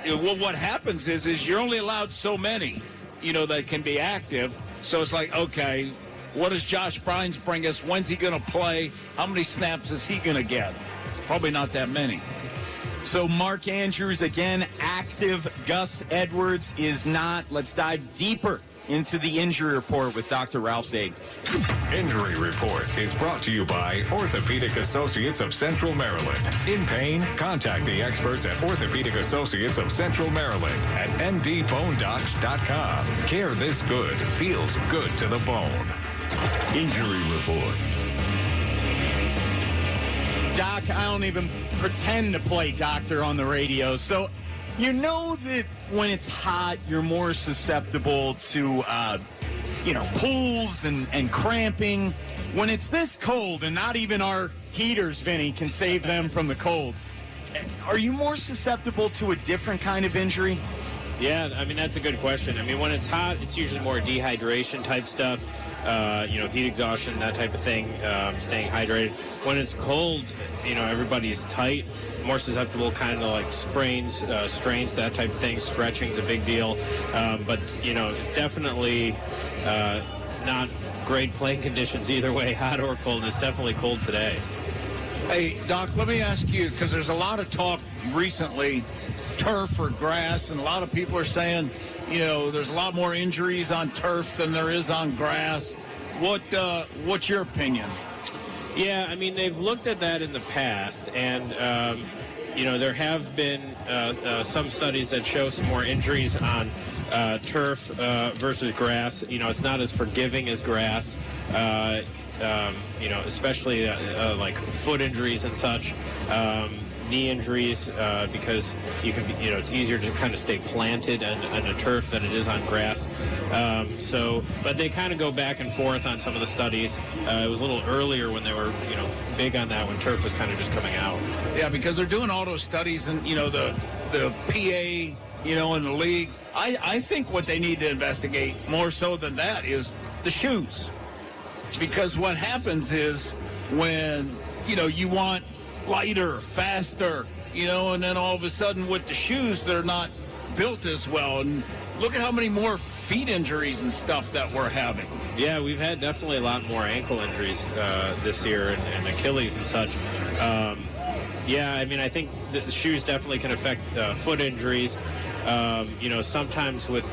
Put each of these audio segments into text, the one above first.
well, what happens is you're only allowed so many, that can be active. So it's like, okay, what does Josh Bynes bring us? When's he going to play? How many snaps is he going to get? Probably not that many. So Mark Andrews, again, active. Gus Edwards is not. Let's dive deeper into the injury report with Dr. Ralph Zade. Injury Report is brought to you by Orthopedic Associates of Central Maryland. In pain? Contact the experts at Orthopedic Associates of Central Maryland at mdbonedocs.com. Care this good feels good to the bone. Injury Report. Doc, I don't even pretend to play doctor on the radio. So you know that when it's hot, you're more susceptible to, pools and cramping. When it's this cold, and not even our heaters, Vinny, can save them from the cold, are you more susceptible to a different kind of injury? Yeah, I mean, that's a good question. I mean, when it's hot, it's usually more dehydration type stuff, heat exhaustion, that type of thing, staying hydrated. When it's cold, everybody's tight, more susceptible, kind of like sprains, strains, that type of thing. Stretching's a big deal. But definitely not great playing conditions either way, hot or cold. It's definitely cold today. Hey, Doc, let me ask you, because there's a lot of talk recently, turf or grass, and a lot of people are saying, there's a lot more injuries on turf than there is on grass. What's your opinion? Yeah, I mean, they've looked at that in the past, and, there have been some studies that show some more injuries on turf versus grass. It's not as forgiving as grass, especially like foot injuries and such. Knee injuries because you can it's easier to kind of stay planted on a turf than it is on grass. But they kind of go back and forth on some of the studies. It was a little earlier when they were big on that, when turf was kind of just coming out. Yeah, because they're doing all those studies, and the PA in the league. I think what they need to investigate more so than that is the shoes, because what happens is when you want lighter, faster, and then all of a sudden with the shoes, they're not built as well. And look at how many more feet injuries and stuff that we're having. Yeah, we've had definitely a lot more ankle injuries this year, and Achilles and such. I mean, I think the shoes definitely can affect foot injuries. Sometimes with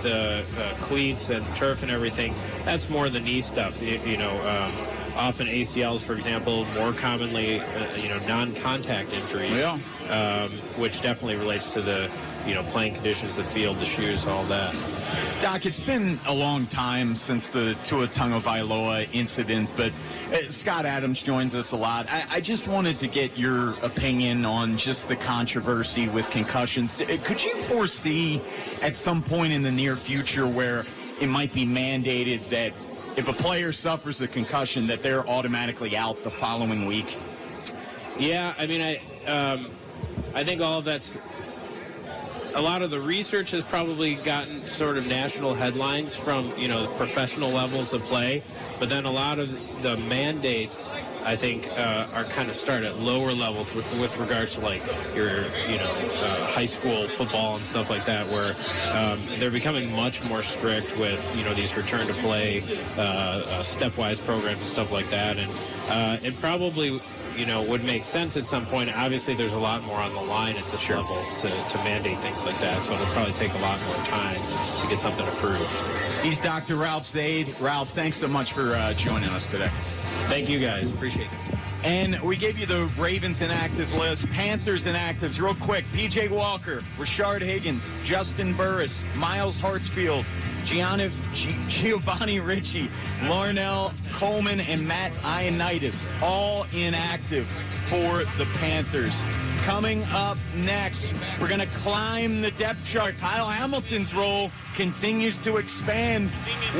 cleats and turf and everything, that's more the knee stuff. Often ACLs, for example, more commonly, non-contact injuries, which definitely relates to the, playing conditions, the field, the shoes, all that. Doc, it's been a long time since the Tua Tagovailoa incident, but Scott Adams joins us a lot. I just wanted to get your opinion on just the controversy with concussions. Could you foresee at some point in the near future where it might be mandated that if a player suffers a concussion, that they're automatically out the following week? Yeah, I mean, I think all of that's... A lot of the research has probably gotten sort of national headlines from, professional levels of play. But then a lot of the mandates, I think, are kind of start at lower levels with regards to, like, your, high school football and stuff like that, where they're becoming much more strict with, these return to play, stepwise programs and stuff like that. And it probably... would make sense at some point. Obviously, there's a lot more on the line at this level to mandate things like that, so it'll probably take a lot more time to get something approved. He's Dr. Ralph Zade. Ralph, thanks so much for joining us today. Thank you, guys. Appreciate it. And we gave you the Ravens inactive list, Panthers inactives. Real quick, P.J. Walker, Rashard Higgins, Justin Burris, Miles Hartsfield, Giovanni Ricci, Larnell Coleman, and Matt Ioannidis, all inactive for the Panthers. Coming up next, we're going to climb the depth chart. Kyle Hamilton's role continues to expand.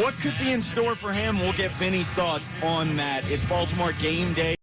What could be in store for him? We'll get Vinny's thoughts on that. It's Baltimore Game Day.